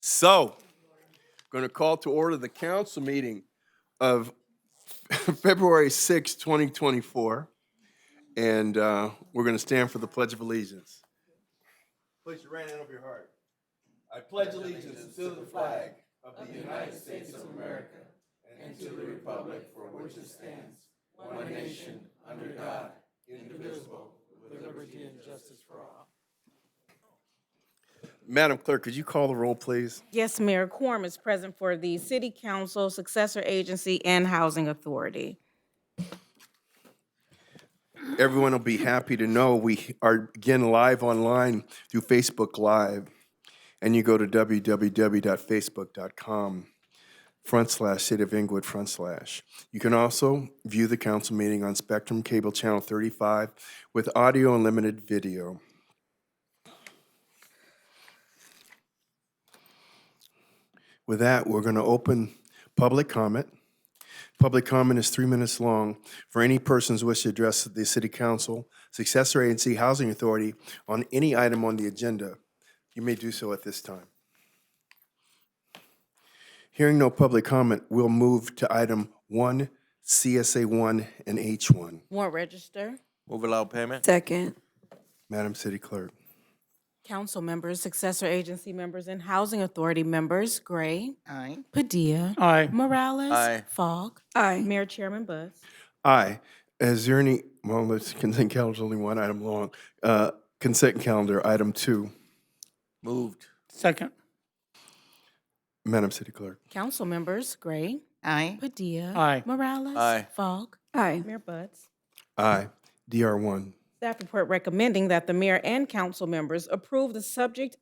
So, going to call to order the council meeting of February 6, 2024. And we're going to stand for the Pledge of Allegiance. Place your right hand over your heart. I pledge allegiance to the flag of the United States of America and to the republic for which it stands, one nation, under God, indivisible, with liberty and justice for all. Madam Clerk, could you call the roll, please? Yes, Mayor. Quorum is present for the City Council, Successor Agency, and Housing Authority. Everyone will be happy to know we are again live online through Facebook Live. And you go to www.facebook.com/City of Inglewood/. You can also view the council meeting on Spectrum Cable Channel 35 with audio and limited video. With that, we're going to open public comment. Public comment is 3 minutes long for any persons who wish to address the City Council, Successor Agency, Housing Authority on any item on the agenda. You may do so at this time. Hearing no public comment, we'll move to item 1, CSA 1 and H1. Warrant register. Move allow payment. Second. Madam City Clerk. Council members, Successor Agency members, and Housing Authority members, Gray. Aye. Padilla. Aye. Morales. Aye. Fogg. Aye. Mayor Chairman Buzz. Aye. Is there any, well, this consent calendar is only one item long. Consent calendar, item 2. Moved. Second. Madam City Clerk. Council members, Gray. Aye. Padilla. Aye. Morales. Aye. Fogg. Aye. Mayor Buzz. Aye. DR1. Staff report recommending that the mayor and council members approve the subject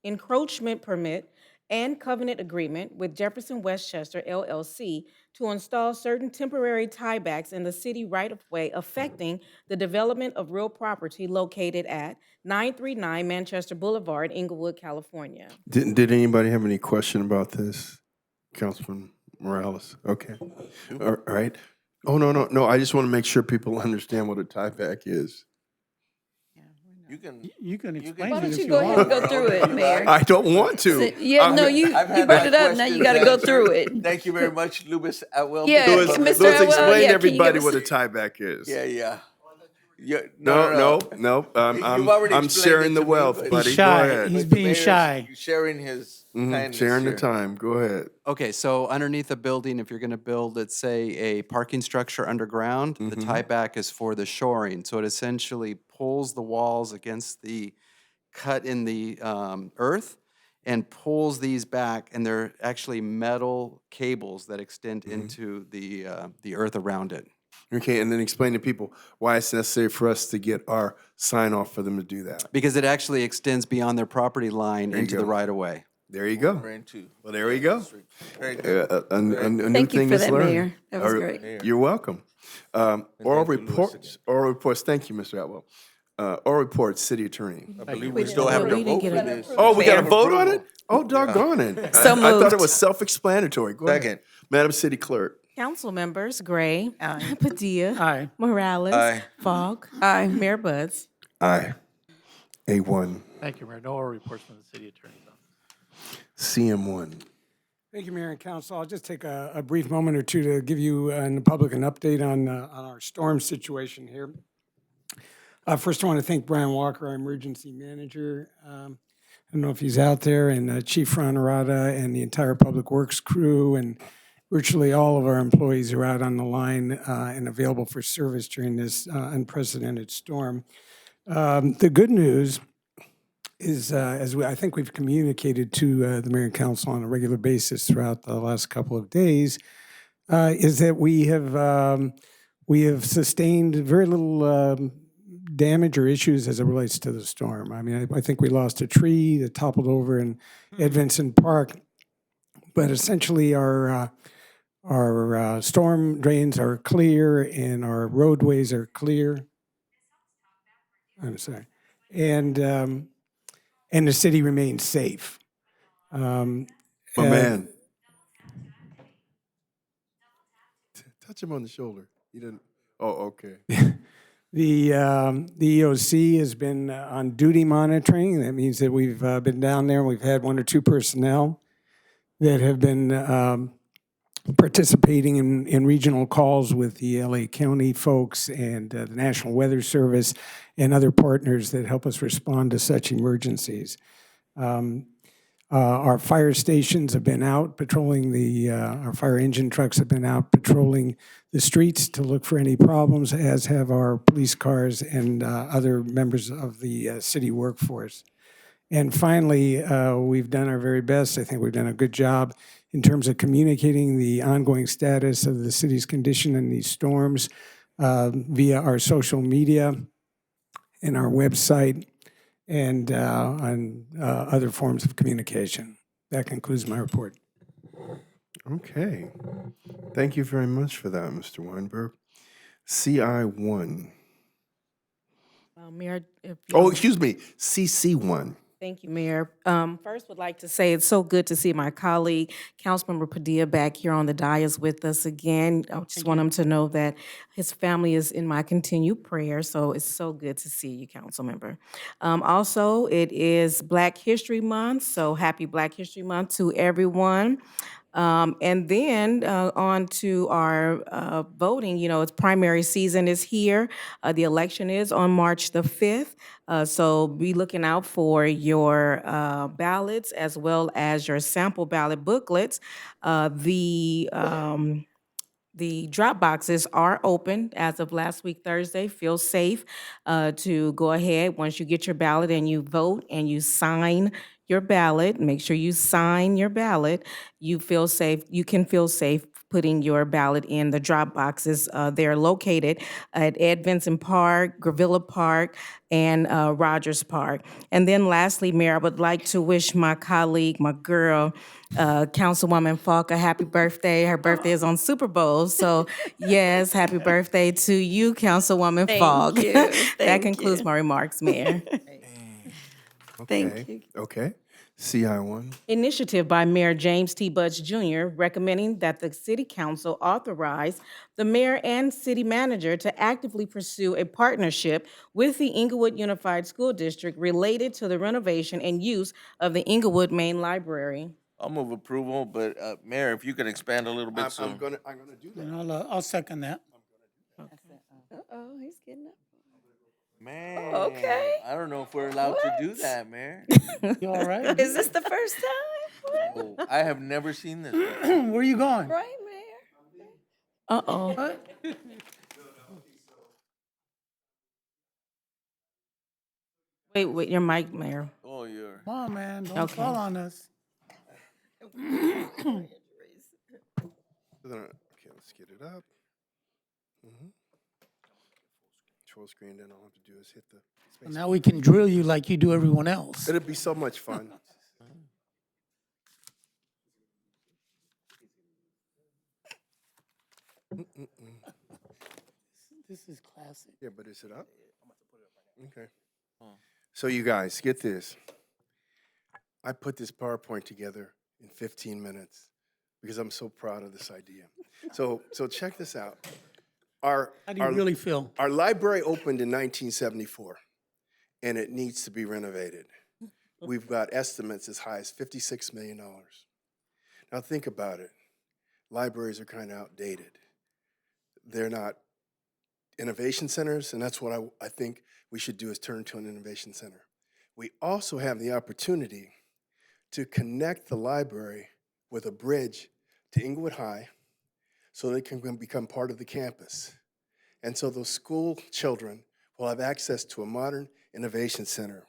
encroachment permit and covenant agreement with Jefferson Westchester LLC to install certain temporary tiebacks in the city right-of-way affecting the development of real property located at 939 Manchester Boulevard, Inglewood, California. Did anybody have any question about this? Councilman Morales? Okay. All right. Oh, no. I just want to make sure people understand what a tieback is. You can explain Why it don't if you you go ahead want. and go through it, Mayor? I don't want to. Yeah, no, you I've had brought it that up, now you question gotta go answered. through it. Thank you very much, Lewis Atwell. Yeah, Louis, Mr. Louis, Atwell, explain yeah, to can you everybody give what a us- tieback is. Yeah. No. You've already I'm explained sharing it the to me, wealth, but- buddy. He's Go shy. ahead. He's But the being mayor's shy. Sharing his kindness Sharing the here. time. Go ahead. Okay, so underneath a building, if you're going to build, let's say, a parking structure underground, the tieback is for the shoring. So it essentially pulls the walls against the cut in the earth and pulls these back, and they're actually metal cables that extend into the earth around it. Okay, and then explain to people why it's necessary for us to get our sign off for them to do that. Because it actually extends beyond their property line you into go. the right-of-way. There you go. Ran two. Well, there we go. Very good. A new Thank you thing for is that, learned. Mayor. That was Or- great. You're welcome. Oral thank you, Louis, reports. Oral reports. Thank you, Mr. Atwell. Oral reports. City Attorney. I believe We we still didn't have vote. to We didn't vote get for a- this. Oh, we got to Mayor vote on approval. it? Oh, doggone it. So I thought it moved. was self-explanatory. Go ahead. Second. Madam City Clerk. Council members, Gray. Aye. Padilla. Aye. Morales. Aye. Fogg. Aye. Mayor Buzz. Aye. A1. Thank you, Mayor. No oral reports from the city attorney's office. CM1. Thank you, Mayor and Council. I'll just take a brief moment or two to give you and the public an update on our storm situation here. First, I want to thank Brian Walker, our emergency manager. I don't know if he's out there, and Chief Ron Arata and the entire Public Works crew, and virtually all of our employees are out on the line and available for service during this unprecedented storm. The good news is, I think we've communicated to the Mayor and Council on a regular basis throughout the last couple of days, is that we have sustained very little damage or issues as it relates to the storm. I mean, I think we lost a tree that toppled over in Ed Vinson Park, but essentially our storm drains are clear and our roadways are clear. I'm sorry, and the city remains safe. My man. Touch him on the shoulder. He didn't. Oh, okay. The EOC has been on duty monitoring. That means that we've been down there and we've had one or two personnel that have been participating in regional calls with the LA County folks and the National Weather Service and other partners that help us respond to such emergencies. Our fire stations have been out patrolling our fire engine trucks have been out patrolling the streets to look for any problems, as have our police cars and other members of the city workforce. And finally, we've done our very best. I think we've done a good job in terms of communicating the ongoing status of the city's condition in these storms via our social media and our website and on other forms of communication. That concludes my report. Okay. Thank you very much for that, Mr. Weinberg. CI1. Mayor, if Oh, y'all- excuse me, CC1. Thank you, Mayor. First, would like to say it's so good to see my colleague, Councilmember Padilla, back here on the dais with us again. I just want him to know that his family is in my continued prayer, so it's so good to see you, Councilmember. Also, it is Black History Month, so happy Black History Month to everyone. And then on to our voting. You know, it's primary season is here. The election is on March the 5th. So be looking out for your ballots as well as your sample ballot booklets. The drop boxes are open as of last week, Thursday. Feel safe to go ahead once you get your ballot and you vote and you sign your ballot. Make sure you sign your ballot. You feel safe. You can feel safe putting your ballot in the drop boxes. They're located at Ed Vincent Park, Gravilla Park, and Rogers Park. And then lastly, Mayor, I would like to wish my colleague, my girl, Councilwoman Falk, a happy birthday. Her birthday is on Super Bowl. So yes, happy birthday to you, Councilwoman Falk. you. That Thank concludes you. my remarks, Mayor. Okay. you. Okay. CI1. Initiative by Mayor James T. Budge Jr. recommending that the City Council authorize the mayor and city manager to actively pursue a partnership with the Inglewood Unified School District related to the renovation and use of the Inglewood Main Library. I'll move approval, but Mayor, if you could expand a little bit I'm soon. gonna do that. And I'll second that. Uh-oh, he's getting up. Man, okay. I don't know if we're allowed to do that, Mayor. You all right? Is this the first time? Oh, I have never seen this. Where are you going? Right, Mayor? Uh-oh. What? Wait, your mic, Mayor. Oh, you're. Come on, man, don't Okay. fall on us. Okay, let's get it up. Control screen, then all I have to do is hit the space. Now we can drill you like you do everyone else. It'd be so much fun. This is classic. Yeah, but is it up? Okay. So you guys, get this. I put this PowerPoint together in 15 minutes because I'm so proud of this idea. So check this out. How do you really feel? Our library opened in 1974, and it needs to be renovated. We've got estimates as high as $56 million. Now think about it. Libraries are kind of outdated. They're not innovation centers, and that's what I think we should do is turn to an innovation center. We also have the opportunity to connect the library with a bridge to Inglewood High so they can become part of the campus. And so those school children will have access to a modern innovation center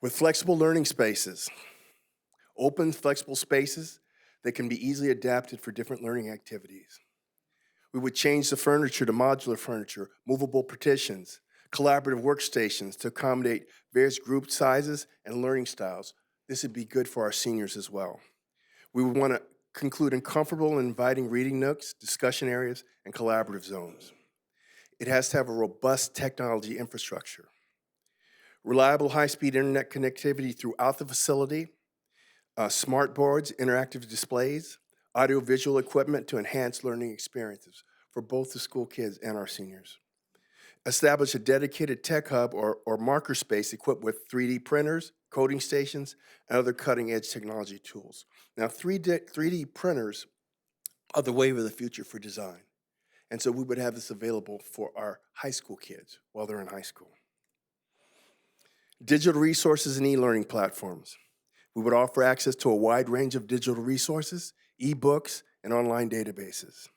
with flexible learning spaces, open, flexible spaces that can be easily adapted for different learning activities. We would change the furniture to modular furniture, movable partitions, collaborative workstations to accommodate various group sizes and learning styles. This would be good for our seniors as well. We would want to conclude in comfortable and inviting reading nooks, discussion areas, and collaborative zones. It has to have a robust technology infrastructure, reliable high-speed internet connectivity throughout the facility, smart boards, interactive displays, audiovisual equipment to enhance learning experiences for both the school kids and our seniors. establish a dedicated tech hub or marker space equipped with 3D printers, coding stations, and other cutting-edge technology tools. Now, 3D printers are the wave of the future for design. And so we would have this available for our high school kids while they're in high school. Digital resources and e-learning platforms. We would offer access to a wide range of digital resources, e-books, and online databases.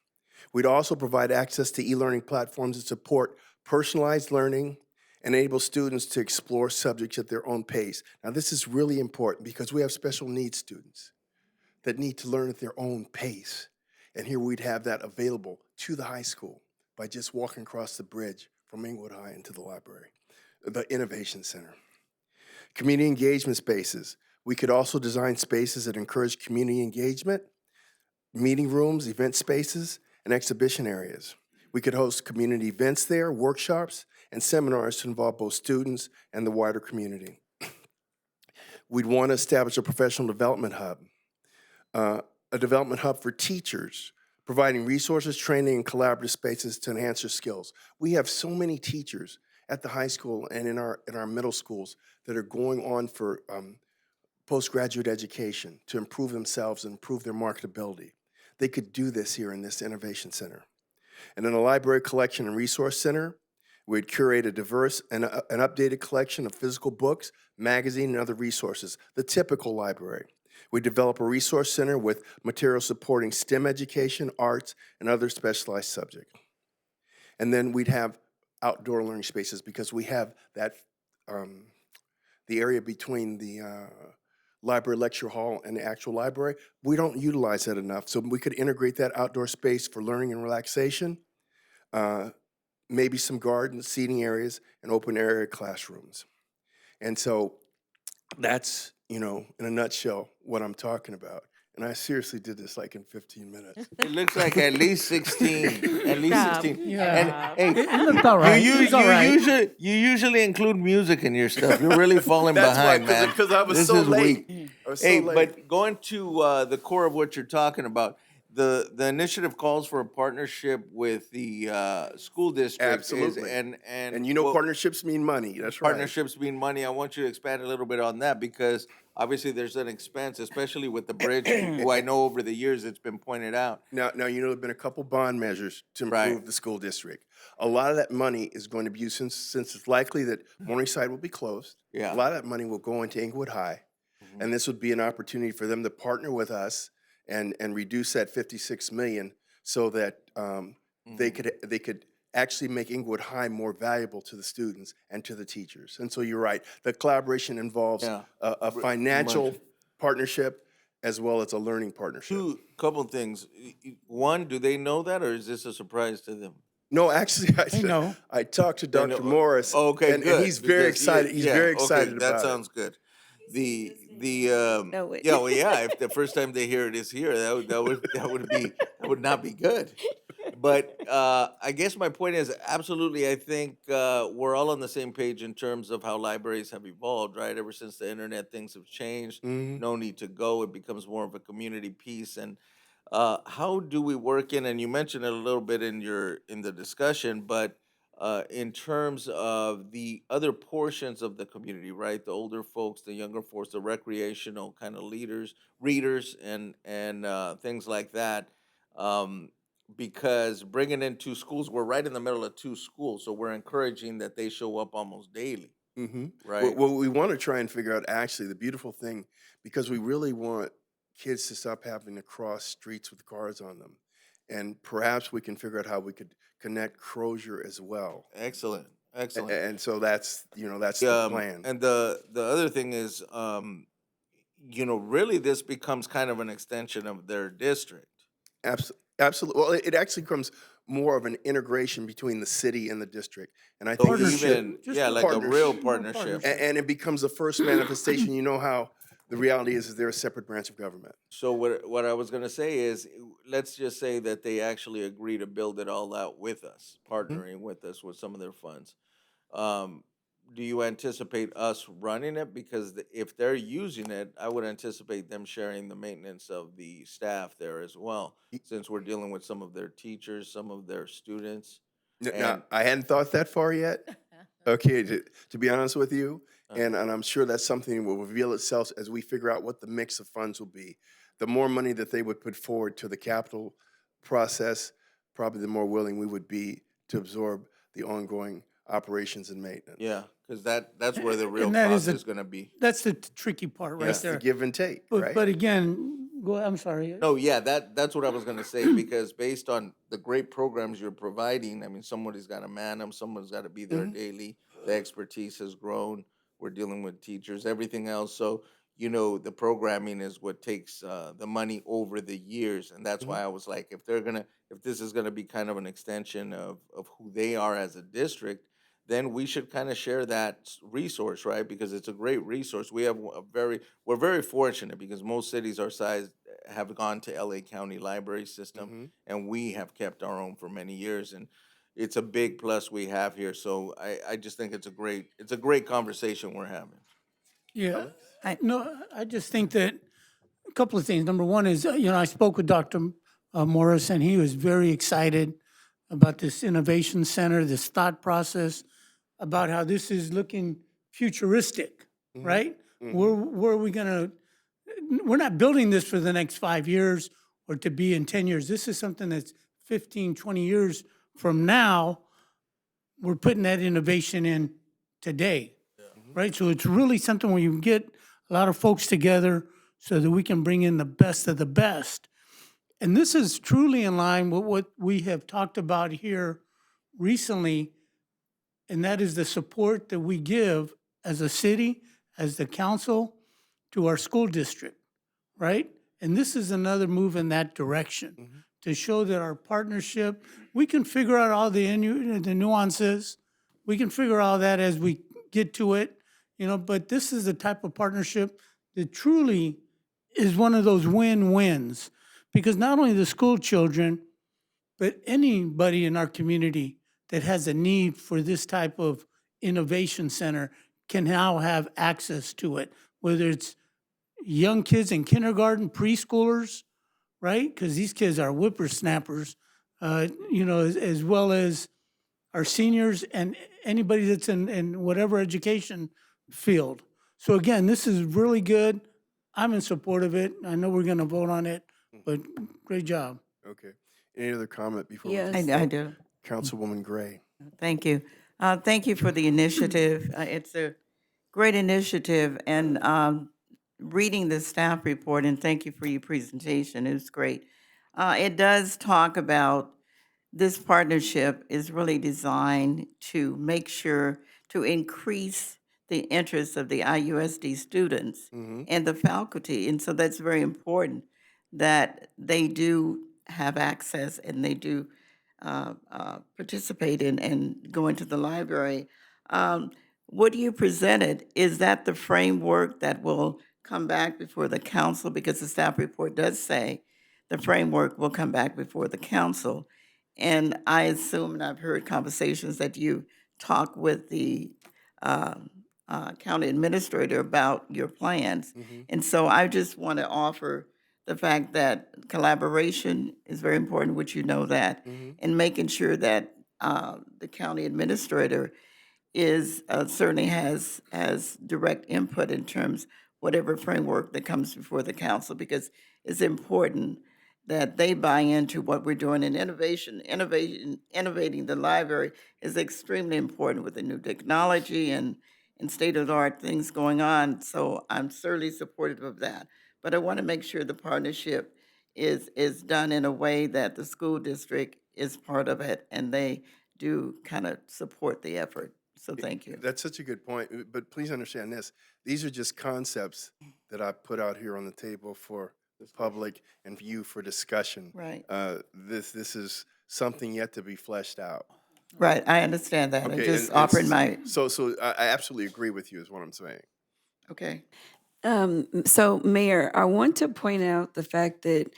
We'd also provide access to e-learning platforms that support personalized learning and enable students to explore subjects at their own pace. Now, this is really important because we have special needs students that need to learn at their own pace. And here we'd have that available to the high school by just walking across the bridge from Inglewood High into the library, the Innovation Center. Community engagement spaces. We could also design spaces that encourage community engagement, meeting rooms, event spaces, and exhibition areas. We could host community events there, workshops, and seminars to involve both students and the wider community. We'd want to establish a professional development hub, a development hub for teachers, providing resources, training, and collaborative spaces to enhance their skills. We have so many teachers at the high school and in our middle schools that are going on for postgraduate education to improve themselves and improve their marketability. They could do this here in this Innovation Center. And in a library collection and resource center, we'd curate a diverse and an updated collection of physical books, magazines, and other resources, the typical library. We develop a resource center with materials supporting STEM education, arts, and other specialized subjects. And then we'd have outdoor learning spaces because we have that, the area between the library lecture hall and the actual library. We don't utilize that enough, so we could integrate that outdoor space for learning and relaxation, maybe some gardens, seating areas, and open area classrooms. And so that's, in a nutshell, what I'm talking about. And I seriously did this like in 15 minutes. It looks like at least 16, at least Job. 16. Yeah. And hey, It looked all right. It was all right. you usually include music in your stuff. You're really falling That's why, behind, man. because I was This so is late. weak. I was so Hey, late. but going to the core of what you're talking about, the initiative calls for a partnership with the school district. Absolutely. And And partnerships mean money. That's right. partnerships mean money. I want you to expand a little bit on that because obviously there's an expense, especially with the bridge, who I know over the years it's been pointed out. Now, there have been a couple bond measures to improve Right. the school district. A lot of that money is going to be used, since it's likely that Morningside will be closed. Yeah. A lot of that money will go into Inglewood High. And this would be an opportunity for them to partner with us and reduce that 56 million so that they could actually make Inglewood High more valuable to the students and to the teachers. And so you're right. The collaboration involves Yeah. a financial Much. partnership as well as a learning partnership. Couple things. One, do they know that, or is this a surprise to them? No, actually, know. I talked to They know- Dr. Morris. Okay, and good. he's very because excited. He's very excited that about sounds good. The know it. yeah, well, yeah. If the first time they hear it is here, that would not be good. But I guess my point is absolutely. I think we're all on the same page in terms of how libraries have evolved. Right, ever since the internet, things have changed. Mhm. No need to go. It becomes more of a community piece. And how do we work in? And you mentioned it a little bit in the discussion, but in terms of the other portions of the community, right? The older folks, the younger folks, the recreational kind of readers, and things like that. Because bringing in two schools, we're right in the middle of two schools, so we're encouraging that they show up almost daily, Mhm. right? Well, we want to try and figure out actually the beautiful thing, because we really want kids to stop having to cross streets with cars on them. And perhaps we can figure out how we could connect Crozier as well. Excellent, excellent. And so that's the plan. And the other thing is, really this becomes kind of an extension of their district. Absolutely. Well, it actually becomes more of an integration between the city and the district. And I So think we should, even, Just yeah, a like a real partnership. partnership. and it becomes the first manifestation. You know how the reality is they're a separate branch of government. So what I was gonna say is, let's just say that they actually agree to build it all out with us, partnering with us with some of their funds. Do you anticipate us running it? Because if they're using it, I would anticipate them sharing the maintenance of the staff there as well, since we're dealing with some of their teachers, some of their students. Now, And I hadn't thought that far yet. Okay, to be honest with you, and I'm sure that's something that will reveal itself as we figure out what the mix of funds will be. The more money that they would put forward to the capital process, probably the more willing we would be to absorb the ongoing operations and maintenance. yeah, because that's where the real And that cost is is going to be. That's the tricky part right That's the there. give and take, But, right? but again, I'm sorry. No, yeah, that's what I was gonna say, because based on the great programs you're providing, I mean, somebody's gotta man them, someone's gotta be there daily. The expertise has grown. We're dealing with teachers, everything else. So, the programming is what takes the money over the years, and that's why I was like, if this is gonna be kind of an extension of who they are as a district, then we should kind of share that resource, right? Because it's a great resource. We're very fortunate because most cities our size have gone to LA County Library System, and we have kept our own for many years, and it's a big plus we have here. So I just think it's a great conversation we're having. Yeah, I just think that a couple of things. Number one is, I spoke with Dr. Morris, and he was very excited about this innovation center, this thought process, about how this is looking futuristic, right? Where are we gonna, we're not building this for the next 5 years or to be in 10 years. This is something that's 15, 20 years from now. We're putting that innovation in today, right? So it's really something where you get a lot of folks together so that we can bring in the best of the best. And this is truly in line with what we have talked about here recently, and that is the support that we give as a city, as the council, to our school district, right? And this is another move in that direction to show that our partnership, we can figure out all the nuances. We can figure all that as we get to it, but this is the type of partnership that truly is one of those win-wins. Because not only the school children, but anybody in our community that has a need for this type of innovation center can now have access to it, whether it's young kids in kindergarten, preschoolers, right? Because these kids are whippersnappers, as well as our seniors and anybody that's in whatever education field. So again, this is really good. I'm in support of it. I know we're going to vote on it, but great job. Okay. Any other comment before we Yes. take I vote? do. Councilwoman Gray. Thank you. Thank you for the initiative. It's a great initiative, and reading the staff report, and thank you for your presentation. It was great. It does talk about this partnership is really designed to make sure to increase the interest of the IUSD students and the faculty. And so that's very important that they do have access and they do participate in and go into the library. What you presented, is that the framework that will come back before the council? Because the staff report does say the framework will come back before the council. And I assume, and I've heard conversations that you talk with the county administrator about your plans. And so I just want to offer the fact that collaboration is very important, which you know that, and making sure that the county administrator is certainly has direct input in terms whatever framework that comes before the council, because it's important that they buy into what we're doing. And innovating the library is extremely important with the new technology and state-of-the-art things going on. So I'm certainly supportive of that. But I want to make sure the partnership is done in a way that the school district is part of it and they do kind of support the effort. So thank you. That's such a good point. But please understand this. These are just concepts that I put out here on the table for the public and for you for discussion. Right. This is something yet to be fleshed out. Right, I understand that. I'm Okay, just and offering my, So I absolutely agree with you is what I'm saying. okay. So, Mayor, I want to point out the fact that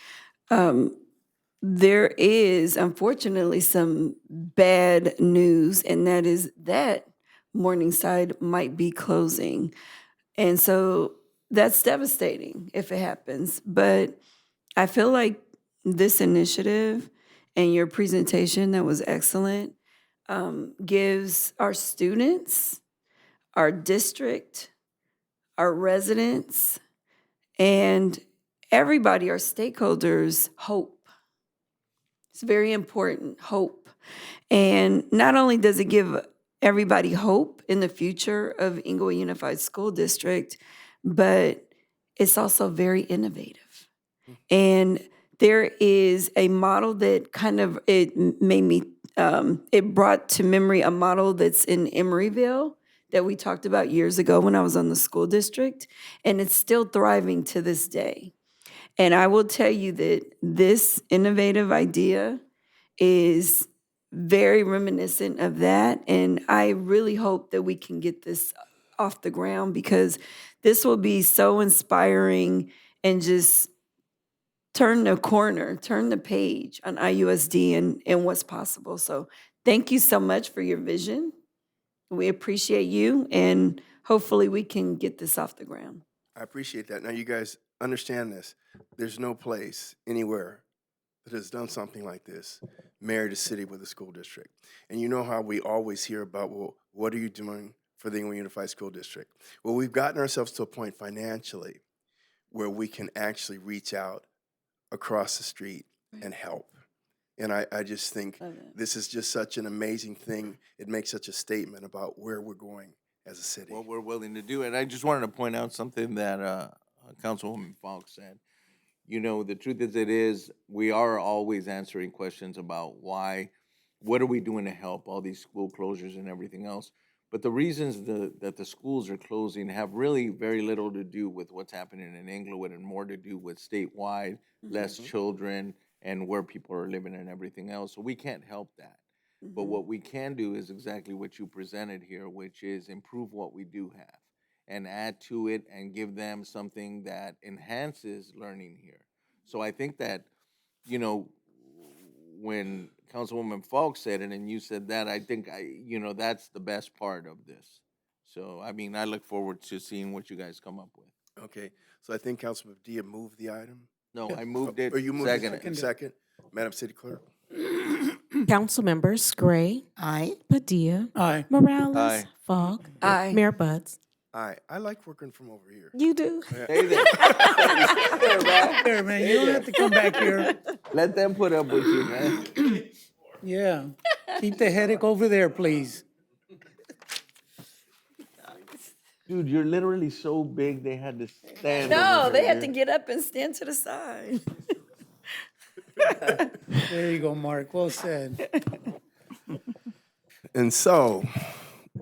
there is unfortunately some bad news, and that is that Morningside might be closing. And so that's devastating if it happens. But I feel like this initiative and your presentation that was excellent gives our students, our district, our residents, and everybody, our stakeholders, hope. It's very important, hope. And not only does it give everybody hope in the future of Inglewood Unified School District, but it's also very innovative. And there is a model that kind of, made me, it brought to memory a model that's in Emeryville that we talked about years ago when I was on the school district, and it's still thriving to this day. And I will tell you that this innovative idea is very reminiscent of that. And I really hope that we can get this off the ground because this will be so inspiring and just turn the corner, turn the page on IUSD and what's possible. So thank you so much for your vision. We appreciate you, and hopefully we can get this off the ground. I appreciate that. Now, you guys understand this. There's no place anywhere that has done something like this, married a city with a school district. And you know how we always hear about, well, what are you doing for the Inglewood Unified School District? Well, we've gotten ourselves to a point financially where we can actually reach out across the street and help. And I just think this is just such an amazing thing. It makes such a statement about where we're going as a city. What we're willing to do. And I just wanted to point out something that Councilwoman Falk said. You know, the truth is we are always answering questions about why, what are we doing to help all these school closures and everything else. But the reasons that the schools are closing have really very little to do with what's happening in Inglewood and more to do with statewide, less children, and where people are living and everything else. So we can't help that. But what we can do is exactly what you presented here, which is improve what we do have and add to it and give them something that enhances learning here. So I think that, you know, when Councilwoman Falk said it and you said that, I think that's the best part of this. So, I mean, I look forward to seeing what you guys come up with. Okay, so I think Councilman Dia moved the item. No, I moved it, Or you moved second it second? Madam City Clerk? Council members Gray, Aye. Padilla, Aye. Morales, Aye. Falk, Aye. Mayor Buds. I like working from over here. You do. Hey there. There, man. There, man, you don't have to come back here. Let them put up with you, man. Yeah. Keep the headache over there, please. Dude, you're literally so big they had to stand. No, over they had to here. get up and stand to the side. There you go, Mark. Well said. And so,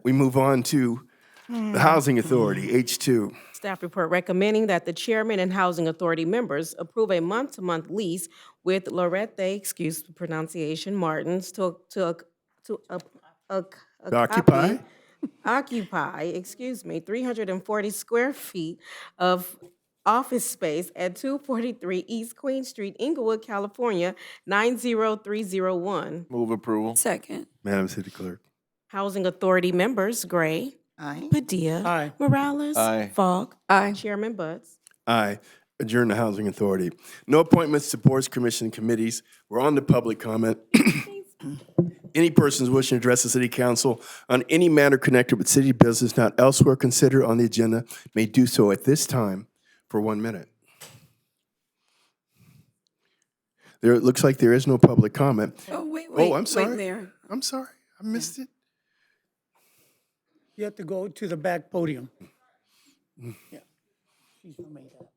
we move on to the Housing Authority, H2. Staff report recommending that the chairman and housing authority members approve a month-to-month lease with Lorette, excuse the pronunciation, Martins to Occupy? occupy, 340 square feet of office space at 243 East Queen Street, Inglewood, California, 90301. Move approval. Second. Madam City Clerk? Housing Authority members Gray, Aye. Padilla, Aye. Morales, Aye. Falk, Aye. Chairman Buds. Aye. Adjourn the Housing Authority. No appointments to boards, commission, committees. We're on to public comment. Any persons wishing to address the city council on any matter connected with city business not elsewhere considered on the agenda may do so at this time for 1 minute. There, it looks like there is no public comment. Oh, wait, I'm sorry. Wait, Mayor. I'm sorry. I missed it. You have to go to the back podium. Yeah. She's gonna make that.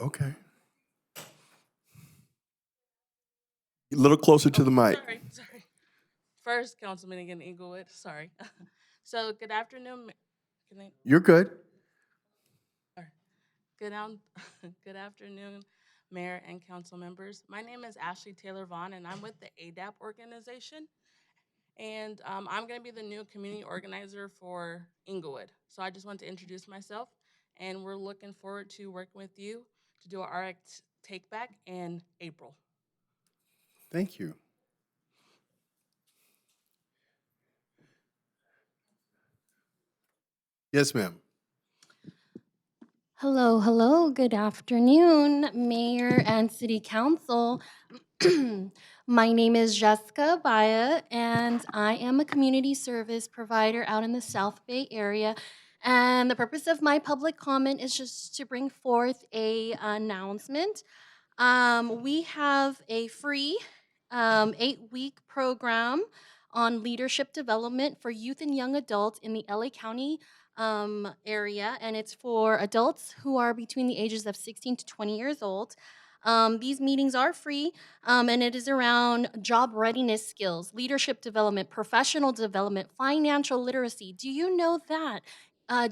Okay. A little closer to the mic. Sorry. First, Councilman again, Inglewood, sorry. So, good afternoon, You're good. good afternoon, Mayor and council members. My name is Ashley Taylor Vaughn, and I'm with the ADAP organization. And I'm gonna be the new community organizer for Inglewood. So I just want to introduce myself, and we're looking forward to working with you to do our RX take back in April. Thank you. Yes, ma'am. Hello, hello, good afternoon, Mayor and City Council. My name is Jessica Baya, and I am a community service provider out in the South Bay area. And the purpose of my public comment is just to bring forth a announcement. We have a free 8-week program on leadership development for youth and young adults in the LA County area, and it's for adults who are between the ages of 16 to 20 years old. These meetings are free, and it is around job readiness skills, leadership development, professional development, financial literacy. Do you know that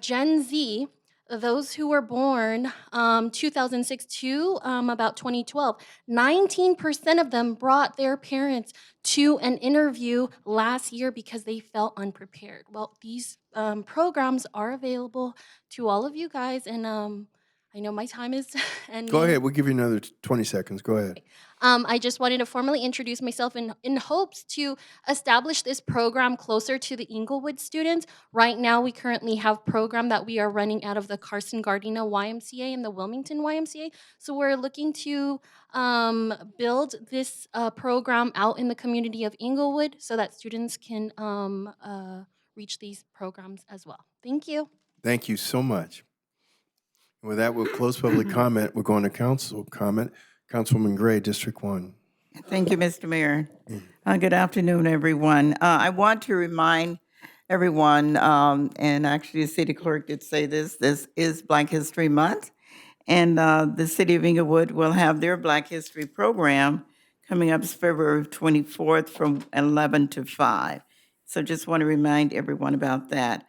Gen Z, those who were born 2006 to about 2012, 19% of them brought their parents to an interview last year because they felt unprepared? Well, these programs are available to all of you guys, and I know my time is ending. Go ahead. We'll give you another 20 seconds. Go ahead. I just wanted to formally introduce myself in hopes to establish this program closer to the Inglewood students. Right now, we currently have program that we are running out of the Carson Gardena YMCA and the Wilmington YMCA. So we're looking to build this program out in the community of Inglewood so that students can reach these programs as well. Thank you. Thank you so much. With that, we'll close public comment. We're going to council comment. Councilwoman Gray, District 1. Thank you, Mr. Mayor. Good afternoon, everyone. I want to remind everyone, and actually the city clerk did say this is Black History Month, and the city of Inglewood will have their Black History program coming up February 24th from 11 to 5. So just want to remind everyone about that.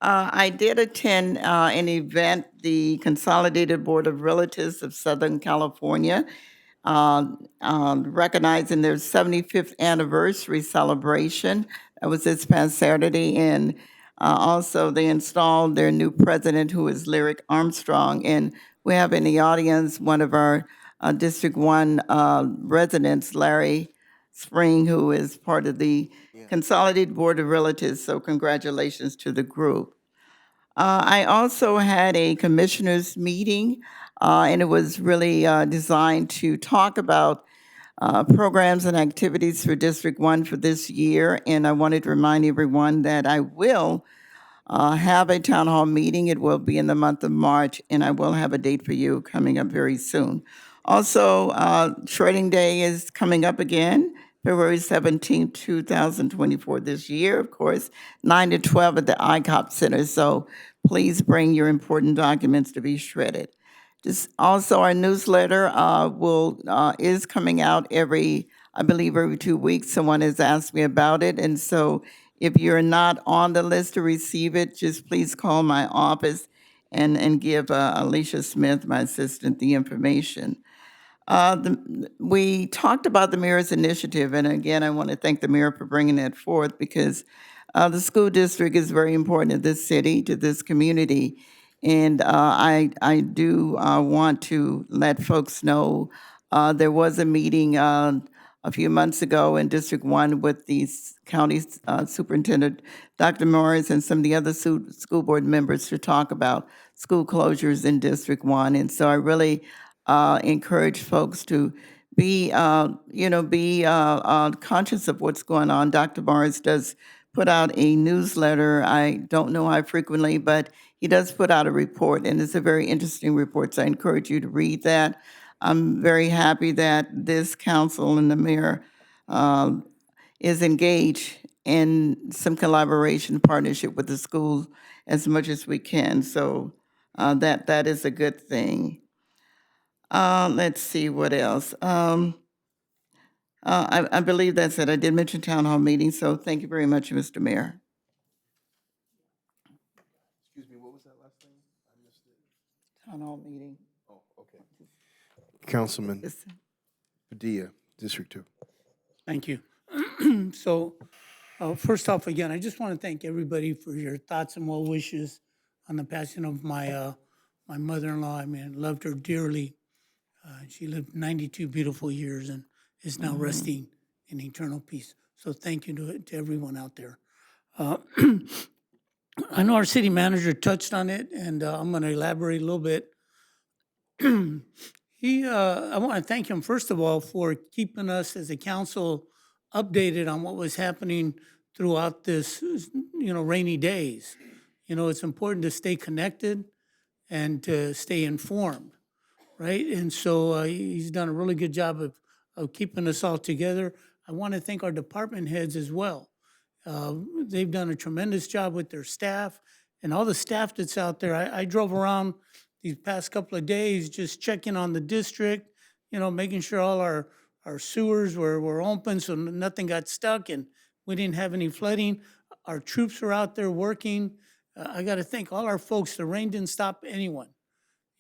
I did attend an event, the Consolidated Board of Relatives of Southern California, recognizing their 75th anniversary celebration. That was this past Saturday, and also they installed their new president, who is Lyric Armstrong. And we have in the audience one of our District 1 residents, Larry Spring, who is part of the Consolidated Board of Relatives, so congratulations to the group. I also had a commissioners meeting, and it was really designed to talk about programs and activities for District 1 for this year. And I wanted to remind everyone that I will have a town hall meeting. It will be in the month of March, and I will have a date for you coming up very soon. Also, Shredding Day is coming up again, February 17th, 2024 this year, of course, 9 to 12 at the ICOP Center. So please bring your important documents to be shredded. Just also, our newsletter is coming out I believe every 2 weeks. Someone has asked me about it, and so if you're not on the list to receive it, just please call my office and give Alicia Smith, my assistant, the information. We talked about the mayor's initiative, and again, I want to thank the mayor for bringing that forth because the school district is very important to this city, to this community. And I do want to let folks know there was a meeting a few months ago in District 1 with the county superintendent, Dr. Morris, and some of the other school board members to talk about school closures in District 1. And so I really encourage folks to be conscious of what's going on. Dr. Morris does put out a newsletter. I don't know how frequently, but he does put out a report, and it's a very interesting report, so I encourage you to read that. I'm very happy that this council and the mayor is engaged in some collaboration, partnership with the school as much as we can, so that is a good thing. Let's see, what else? I believe that's it. I did mention town hall meeting, so thank you very much, Mr. Mayor. Excuse me, what was that last thing? I missed it. Town hall meeting. Oh, okay. Councilman Padilla, District 2. Thank you. So, first off, again, I just want to thank everybody for your thoughts and well wishes on the passing of my my mother-in-law. I mean, I loved her dearly. She lived 92 beautiful years and is now resting in eternal peace. So thank you to everyone out there. I know our city manager touched on it, and I'm going to elaborate a little bit. I want to thank him, first of all, for keeping us as a council updated on what was happening throughout this, rainy days. It's important to stay connected and to stay informed, right? And so he's done a really good job of keeping us all together. I want to thank our department heads as well. They've done a tremendous job with their staff and all the staff that's out there. I drove around these past couple of days just checking on the district, making sure all our sewers were open so nothing got stuck and we didn't have any flooding. Our troops are out there working. I got to thank all our folks. The rain didn't stop anyone.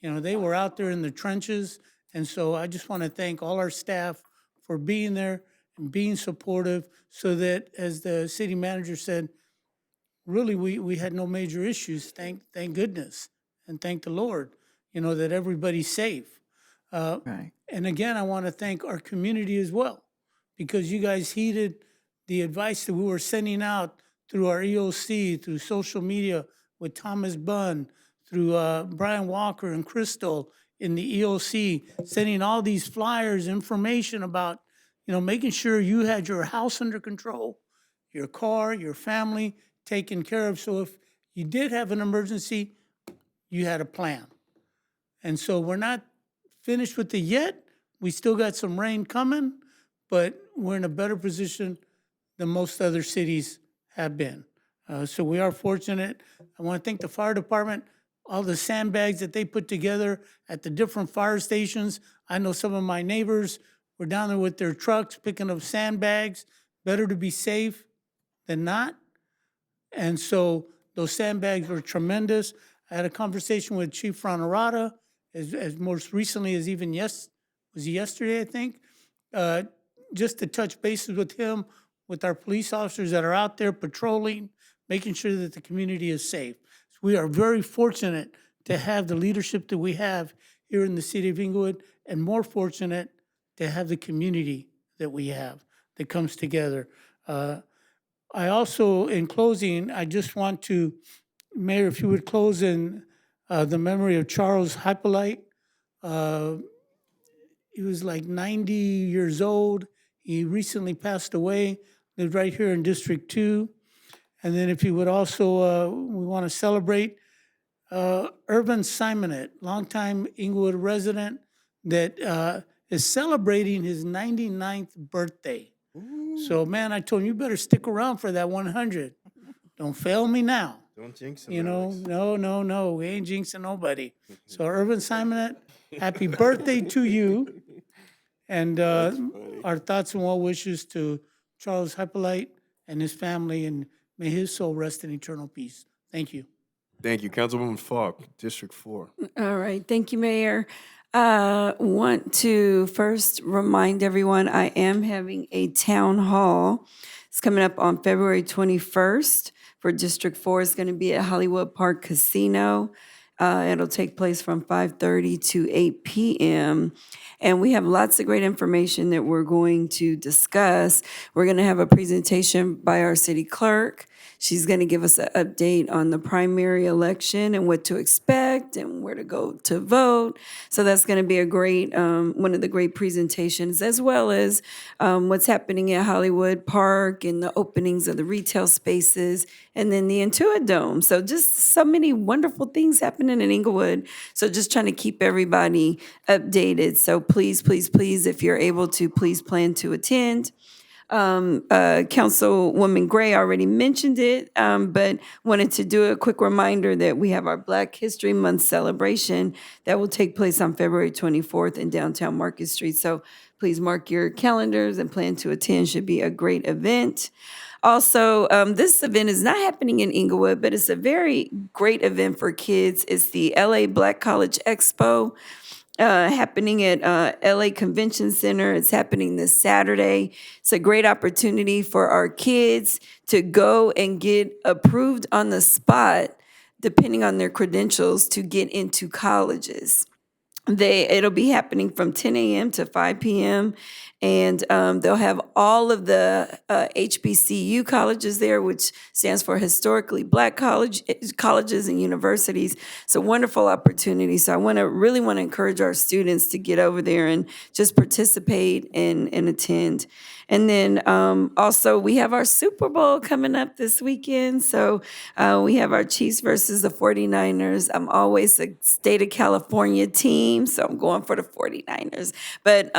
They were out there in the trenches. And so I just want to thank all our staff for being there and being supportive so that, as the city manager said, really, we had no major issues. Thank goodness. And thank the Lord, that everybody's safe. Right. And again, I want to thank our community as well, because you guys heeded the advice that we were sending out through our EOC, through social media with Thomas Bunn, through Brian Walker and Crystal in the EOC, sending all these flyers, information about, making sure you had your house under control, your car, your family taken care of. So if you did have an emergency, you had a plan. And so we're not finished with it yet. We still got some rain coming, but we're in a better position than most other cities have been. So we are fortunate. I want to thank the fire department, all the sandbags that they put together at the different fire stations. I know some of my neighbors were down there with their trucks picking up sandbags. Better to be safe than not. And so those sandbags were tremendous. I had a conversation with Chief Ranarata as most recently as even was yesterday, I think, just to touch bases with him, with our police officers that are out there patrolling, making sure that the community is safe. So we are very fortunate to have the leadership that we have here in the city of Inglewood, and more fortunate to have the community that we have that comes together. I also, in closing, I just want to, Mayor, if you would close in the memory of Charles Hypolite. He was like 90 years old. He recently passed away, lived right here in District 2. And then if you would also, we want to celebrate Irvin Simonet, longtime Inglewood resident that is celebrating his 99th birthday. So, man, I told him, you better stick around for that 100. Don't fail me now. Don't jinx You know, no, we ain't jinxing nobody. So, Irvin Simonet, happy birthday to you. And our thoughts and well wishes to Charles Hypolite and his family, and may his soul rest in eternal peace. Thank you. Thank you. Councilwoman Falk, District 4. All right, thank you, Mayor. Want to first remind everyone I am having a town hall. It's coming up on February 21st for District 4. It's going to be at Hollywood Park Casino. It'll take place from 5:30 to 8 p.m. And we have lots of great information that we're going to discuss. We're going to have a presentation by our city clerk. She's going to give us an update on the primary election and what to expect and where to go to vote. So that's going to be a great, one of the great presentations, as well as what's happening at Hollywood Park and the openings of the retail spaces, and then the Intuit Dome. So just so many wonderful things happening in Inglewood. So just trying to keep everybody updated. So please, please, please, if you're able to, please plan to attend. Councilwoman Gray already mentioned it, but wanted to do a quick reminder that we have our Black History Month celebration that will take place on February 24th in downtown Market Street. So please mark your calendars and plan to attend. Should be a great event. Also, this event is not happening in Inglewood, but it's a very great event for kids. It's the LA Black College Expo. Happening at LA Convention Center. It's happening this Saturday. It's a great opportunity for our kids to go and get approved on the spot, depending on their credentials, to get into colleges. It'll be happening from 10 a.m. to 5 p.m. And they'll have all of the HBCU colleges there, which stands for Historically Black Colleges and Universities. It's a wonderful opportunity. So I really want to encourage our students to get over there and just participate and attend. And then also we have our Super Bowl coming up this weekend. So we have our Chiefs versus the 49ers. I'm always a state of California team, so I'm going for the 49ers. But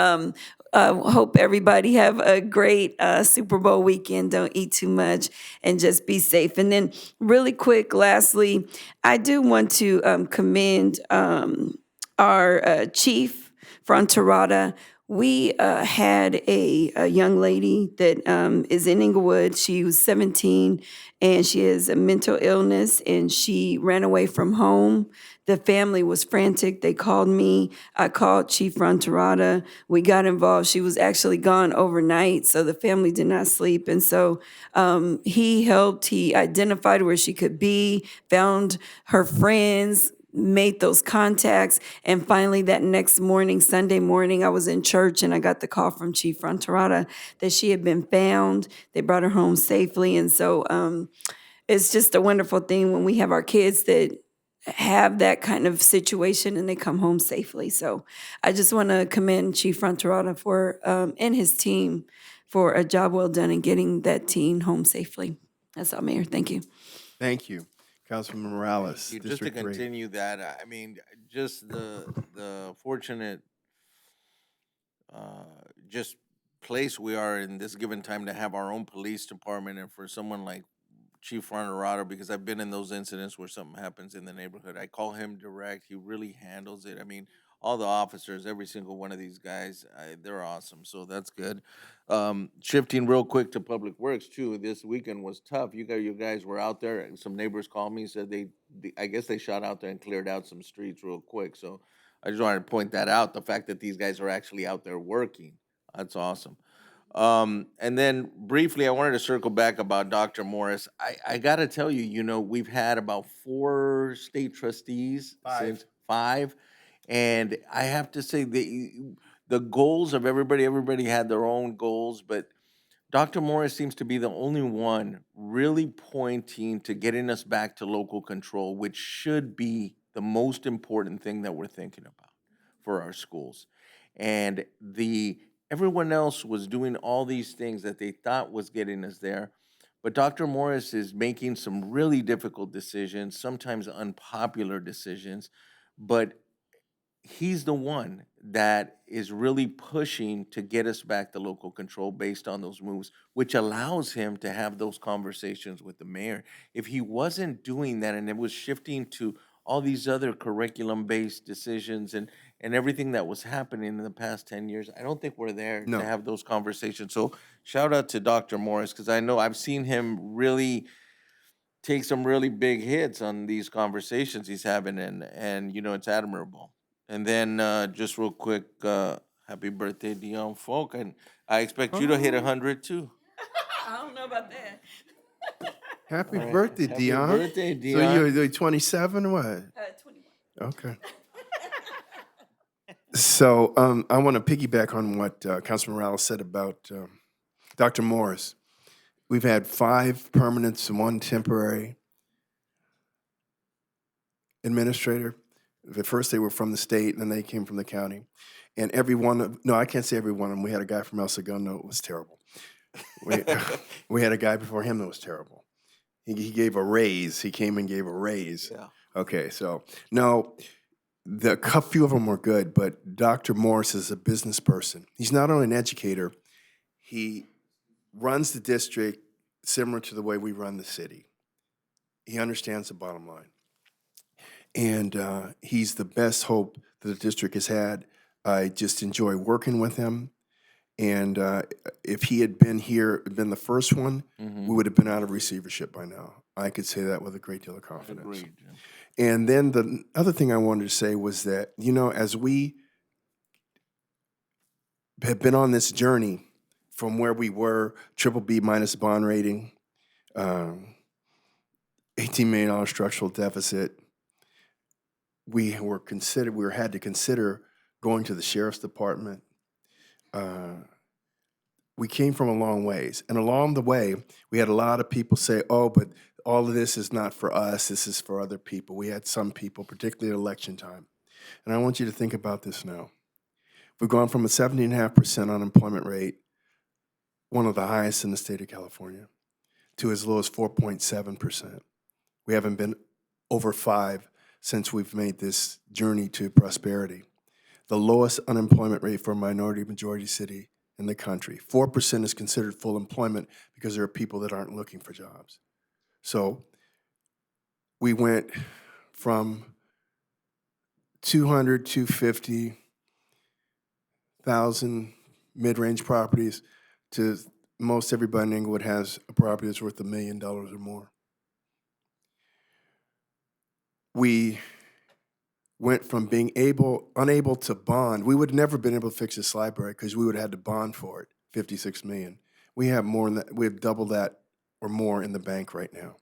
hope everybody have a great Super Bowl weekend. Don't eat too much and just be safe. And then really quick, lastly, I do want to commend our chief, Fronterata. We had a young lady that is in Inglewood. She was 17 and she has a mental illness and she ran away from home. The family was frantic. They called me. I called Chief Fronterata. We got involved. She was actually gone overnight, so the family did not sleep. And so he helped. He identified where she could be, found her friends, made those contacts. And finally, that next morning, Sunday morning, I was in church and I got the call from Chief Fronterata that she had been found. They brought her home safely. And so it's just a wonderful thing when we have our kids that have that kind of situation and they come home safely. So I just want to commend Chief Fronterata for and his team for a job well done in getting that teen home safely. That's all, Mayor. Thank you. Thank you. Councilman Morales, Just to District 3. continue that, I mean, just the fortunate just place we are in this given time to have our own police department, and for someone like Chief Fronterado, because I've been in those incidents where something happens in the neighborhood. I call him direct. He really handles it. I mean, all the officers, every single one of these guys, they're awesome. So that's good. Shifting real quick to Public Works too. This weekend was tough. You guys were out there. And some neighbors called me, said I guess they shot out there and cleared out some streets real quick. So I just wanted to point that out. The fact that these guys are actually out there working, that's awesome. And then briefly, I wanted to circle back about Dr. Morris. I got to tell you, we've had about 4 state trustees. Since 5. And I have to say, the goals of everybody had their own goals, but Dr. Morris seems to be the only one really pointing to getting us back to local control, which should be the most important thing that we're thinking about for our schools. And everyone else was doing all these things that they thought was getting us there. But Dr. Morris is making some really difficult decisions, sometimes unpopular decisions, but he's the one that is really pushing to get us back to local control based on those moves, which allows him to have those conversations with the mayor. If he wasn't doing that and it was shifting to all these other curriculum-based decisions and everything that was happening in the past 10 years, I don't think we're there No. to have those conversations. So shout out to Dr. Morris, because I know I've seen him really take some really big hits on these conversations he's having, and it's admirable. And then just real quick, happy birthday, Dion Folk, and I expect you to hit 100 too. I don't know about that. Happy All right. birthday, Happy Dion. birthday, So Dion. you're 27 or what? 21. Okay. So I want to piggyback on what Councilman Morales said about Dr. Morris. We've had 5 permanents and 1 temporary administrator. At first they were from the state, and then they came from the county. And I can't say every one of them. We had a guy from El Segundo. It was terrible. We had a guy before him that was terrible. He gave a raise. He came and gave a raise. Yeah. Okay, so no, a few of them were good, but Dr. Morris is a business person. He's not only an educator, he runs the district similar to the way we run the city. He understands the bottom line. And he's the best hope that the district has had. I just enjoy working with him. And if he had been here, been the first one, we would have been out of receivership by now. I could say that with a great deal of confidence. Agreed. And then the other thing I wanted to say was that, as we have been on this journey from where we were, BBB minus bond rating, $18 million structural deficit, we had to consider going to the sheriff's department, we came from a long ways. And along the way, we had a lot of people say, oh, but all of this is not for us, this is for other people. We had some people, particularly at election time. And I want you to think about this now. We've gone from a 17.5% unemployment rate, one of the highest in the state of California, to as low as 4.7%. We haven't been over 5 since we've made this journey to prosperity. The lowest unemployment rate for a minority majority city in the country. 4% is considered full employment because there are people that aren't looking for jobs. So we went from 200, 250,000 mid-range properties to most everybody in Inglewood has a property that's worth $1 million or more. We went from being unable to bond. We would have never been able to fix this library because we would have had to bond for it, $56 million. We have more than that. We have double that or more in the bank right now.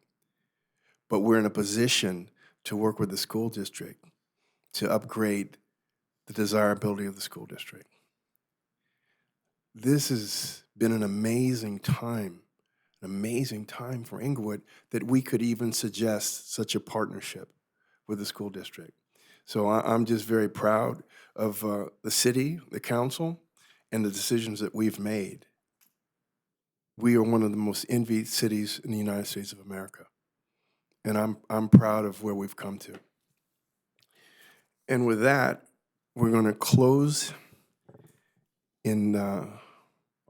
But we're in a position to work with the school district to upgrade the desirability of the school district. This has been an amazing time for Inglewood that we could even suggest such a partnership with the school district. So I'm just very proud of the city, the council, and the decisions that we've made. We are one of the most envied cities in the United States of America. And I'm proud of where we've come to. And with that, we're going to close in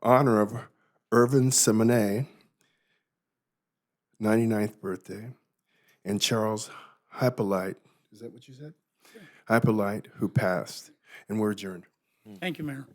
honor of Irvin Simonet, 99th birthday, and Charles Hippolyte. Is that what you said? Hippolyte, who passed. And we're adjourned. Thank you, Mayor.